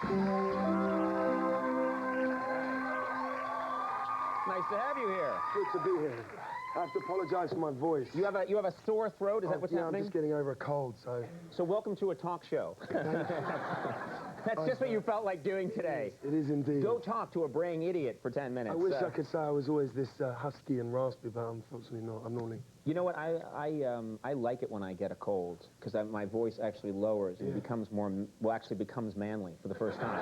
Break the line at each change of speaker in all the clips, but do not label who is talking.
Nice to have you here.
Good to be here. I have to apologize for my voice.
You have a sore throat? Is that what's happening?
I'm just getting over a cold, so...
So welcome to a talk show. That's just what you felt like doing today.
It is indeed.
Go talk to a braying idiot for 10 minutes.
I wish I could say I was always this husky and raspy, but unfortunately not. I'm normally...
You know what? I like it when I get a cold, because my voice actually lowers and becomes becomes manly for the first time.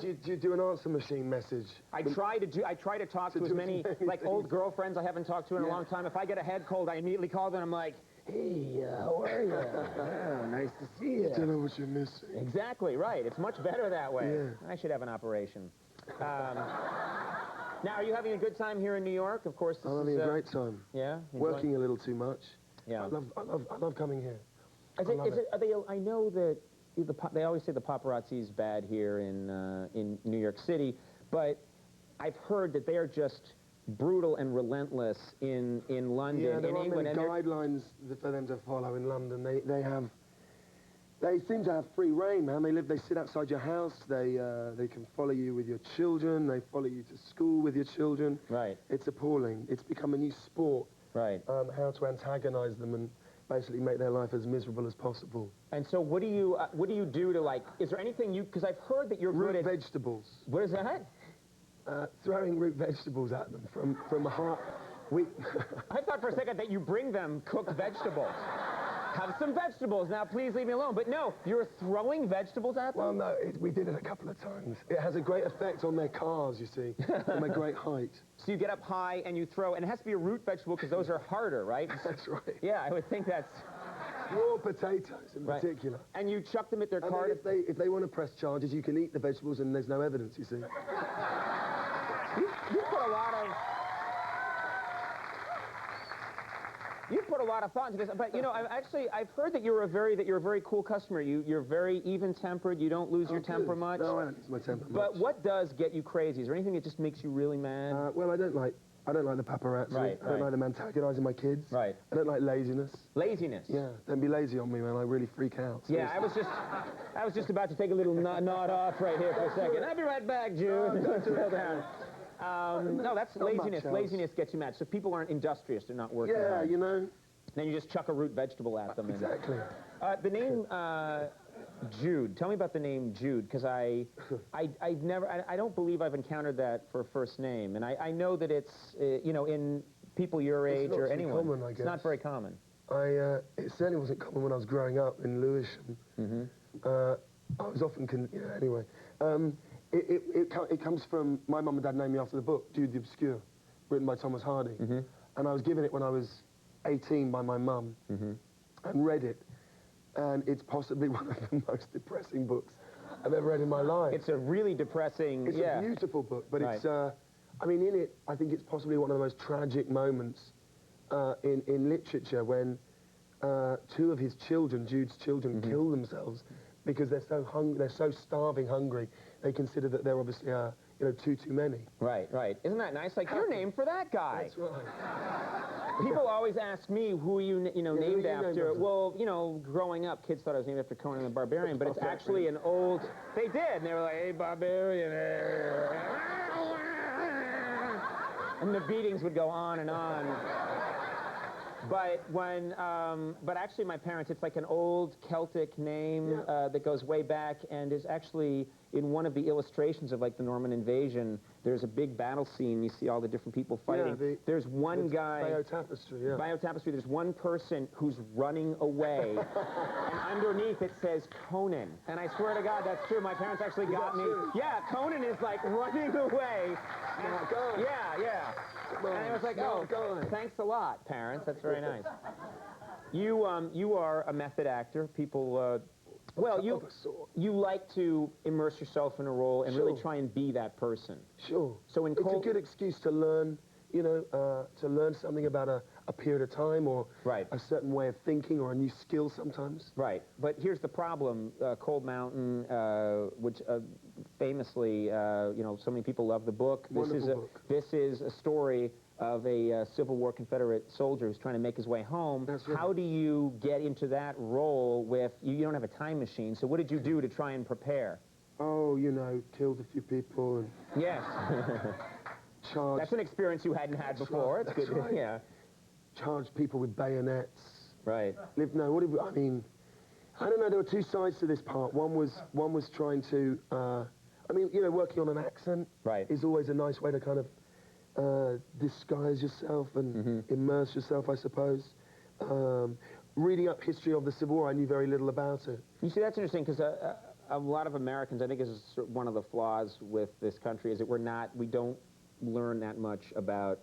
Do you do an answer machine message?
I try to talk to as many like old girlfriends I haven't talked to in a long time. If I get a head cold, I immediately call them and I'm like, hey, how are you? Oh, nice to see you.
You don't know what you're missing.
Exactly, right. It's much better that way.
Yeah.
I should have an operation. Now, are you having a good time here in New York? Of course,
I'm having a great time.
Yeah?
Working a little too much.
Yeah.
I love coming here.
I know that they always say the paparazzi's bad here in New York City, but I've heard that they are just brutal and relentless in London,
yeah, there
in England.
There are many guidelines for them to follow in London. They seem to have free reign, man. They sit outside your house. They can follow you with your children. They follow you to school with your children. Right. It's appalling. It's become a new sport. Right. How to antagonize them and basically make their life as miserable as possible.
And so what do you do to, like, is there anything because I've heard that you're good at...
Root vegetables.
What is that?
Throwing root vegetables at them from a heart...
I thought for a second that you bring them cooked vegetables. Have some vegetables, now please leave me alone. But no, you're throwing vegetables at them?
Well, no, we did it a couple of times. It has a great effect on their cars, you see, from a great height.
So you get up high and you throw, and it has to be a root vegetable because those are harder, right?
That's right.
Yeah, I would think that's...
Raw potatoes in particular.
And you chuck them at their car?
If they want to press charges, you can eat the vegetables and there's no evidence, you see.
You put a lot of... You put a lot of thought into this, but you know, I've heard that you're a very cool customer. You're very even-tempered. You don't lose your temper much.
No, I don't lose my temper much.
But what does get you crazy? Is there anything that just makes you really mad?
Well, I don't like the paparazzi. I don't like them antagonizing my kids. Right. I don't like laziness.
Laziness.
Yeah. Don't be lazy on me, man. I really freak out.
So yeah, I was just about to take a little nod off right here for a second. I'll be right back, Jude. Slow down. No, that's laziness. Laziness gets you mad. So people aren't industrious. They're not working hard.
Yeah, you know.
Then you just chuck a root vegetable at them.
Exactly.
The name Jude. Tell me about the name Jude, because I don't believe I've encountered that for a first name, and I know that it's you know, in people your age or anyone.
Common, I guess.
It's not very common.
It certainly wasn't common when I was growing up in Lewisham. I was often anyway. It comes from my mum and dad named me after the book Jude the Obscure, written by Thomas Hardy, and I was given it when I was 18 by my mum, and read it, and it's possibly one of the most depressing books I've ever read in my life.
It's a really depressing,
It's a beautiful book, but it's, I mean, in it, I think it's possibly one of the most tragic moments in literature when two of his children, Jude's children, kill themselves because they're so starving hungry, they consider that they're obviously, you know, too many. Right, right.
Isn't that nice? Like, you're named for that guy.
That's right.
People always ask me who are you, named after. Well, you know, growing up, kids thought I was named after Conan the Barbarian, but it's actually an old... They did, and they were like, hey, Barbarian. And the beatings would go on and on. But but actually my parents, it's like an old Celtic name that goes way back and is actually in one of the illustrations of like the Norman invasion. There's a big battle scene. You see all the different people fighting. Yeah, there's one guy.
Biotapestry, yeah.
Biotapestry. There's one person who's running away, and underneath it says Conan. And I swear to God, that's true. My parents actually got me.
True?
Yeah, Conan is like running away. And, yeah. And I was like, oh, thanks a lot, parents. That's very nice. You are a method actor. People, well, you like to immerse yourself in a role and really try and be that person.
Sure. So it's a good excuse to learn, you know, to learn something about a period of time or a certain way of thinking or a new skill sometimes.
Right. But here's the problem. Cold Mountain, which famously, you know, so many people love the book. This is a story of a Civil War Confederate soldier who's trying to make his way home.
That's right.
How do you get into that role with, you don't have a time machine, so what did you do to try and prepare?
Oh, you know, killed a few people and
Yes.
charged...
That's an experience you hadn't had before. It's
That's
good.
right.
Yeah.
Charged people with bayonets.
Right.
I mean, I don't know, there were two sides to this part. One was trying to, I mean, you know, working on an accent is always a nice way to kind of disguise yourself and immerse yourself, I suppose. Reading up history of the Civil War, I knew very little about it.
You see, that's interesting, because a lot of Americans, I think this is one of the flaws with this country, is that we don't learn that much about,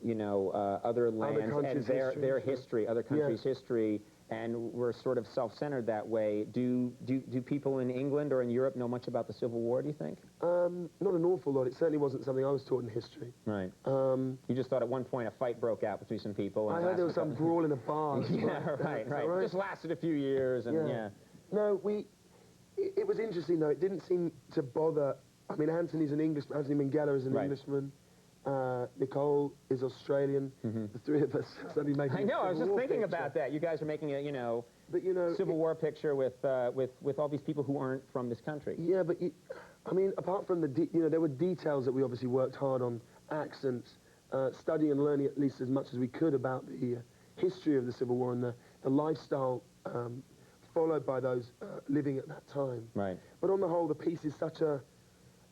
you know, other lands and their history, other countries' history, and we're sort of self-centered that way. Do people in England or in Europe know much about the Civil War, do you think?
Not an awful lot. It certainly wasn't something I was taught in history.
Right. You just thought at one point a fight broke out between some people.
I heard there was some brawl in a bar.
Yeah, right. It just lasted a few years, and yeah.
No, it was interesting, though. It didn't seem to bother... I mean, Anthony Minghella is an Englishman. Nicole is Australian. The three of us suddenly making
I know, I was just thinking about that. You guys are making a, you know, Civil War picture with all these people who aren't from this country.
Yeah, but, I mean, apart from there were details that we obviously worked hard on, accents, studying and learning at least as much as we could about the history of the Civil War and the lifestyle followed by those living at that time.
Right.
But on the whole, the piece is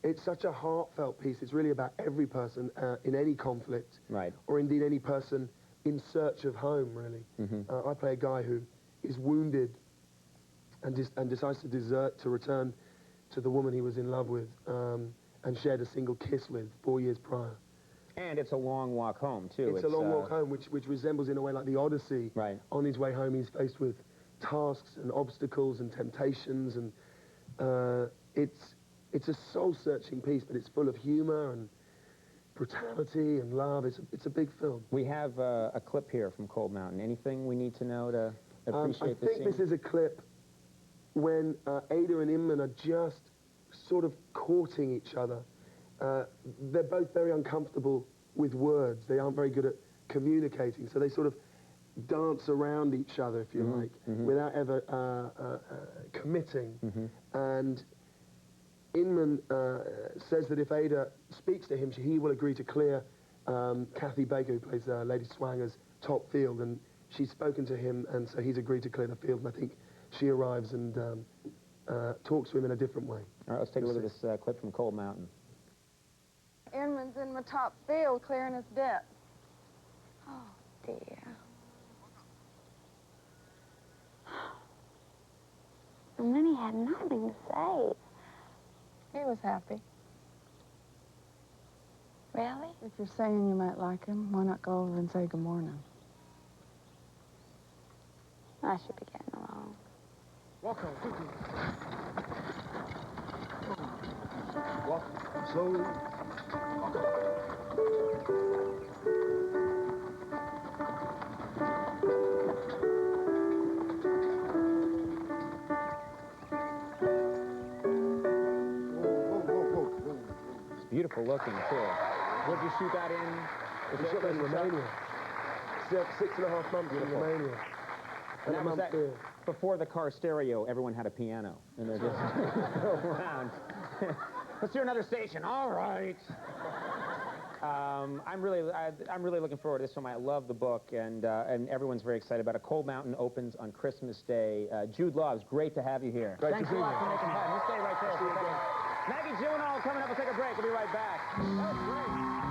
it's such a heartfelt piece. It's really about every person in any conflict, or indeed any person in search of home, really. I play a guy who is wounded and decides to desert to return to the woman he was in love with and shared a single kiss with 4 years prior.
And it's a long walk home, too.
It's a long walk home, which resembles in a way like the Odyssey.
Right.
On his way home, he's faced with tasks and obstacles and temptations, and it's a soul-searching piece, but it's full of humor and brutality and love. It's a big film.
We have a clip here from Cold Mountain. Anything we need to know to appreciate this scene?
I think this is a clip when Ada and Inman are just sort of courting each other. They're both very uncomfortable with words. They aren't very good at communicating, so they sort of dance around each other, if you like, without ever committing. And Inman says that if Ada speaks to him, he will agree to clear Kathy Baker, who plays Lady Swanger's top field, and she's spoken to him, and so he's agreed to clear the field, and I think she arrives and talks to him in a different way.
All right, let's take a look at this clip from Cold Mountain.
Inman's in my top field clearing his debt. Oh, dear.
And then he had nothing to say.
He was happy.
Really?
If you're saying you might like him, why not go over and say good morning?
I should be getting along.
Walk on, quickly. Walk slowly. Walk on.
Beautiful looking, too. Where'd you shoot that in?
We shot that in Romania. 6.5 months in Romania.
And that was before the car stereo, everyone had a piano, and they're just go around. Let's do another station. All right. I'm really looking forward to this film. I love the book, and everyone's very excited about it. Cold Mountain opens on Christmas Day. Jude Law, it's great to have you here. Thanks a lot for making time. You stay right there. Maggie Gyllenhaal coming up. We'll take a break. We'll be right back. That was great.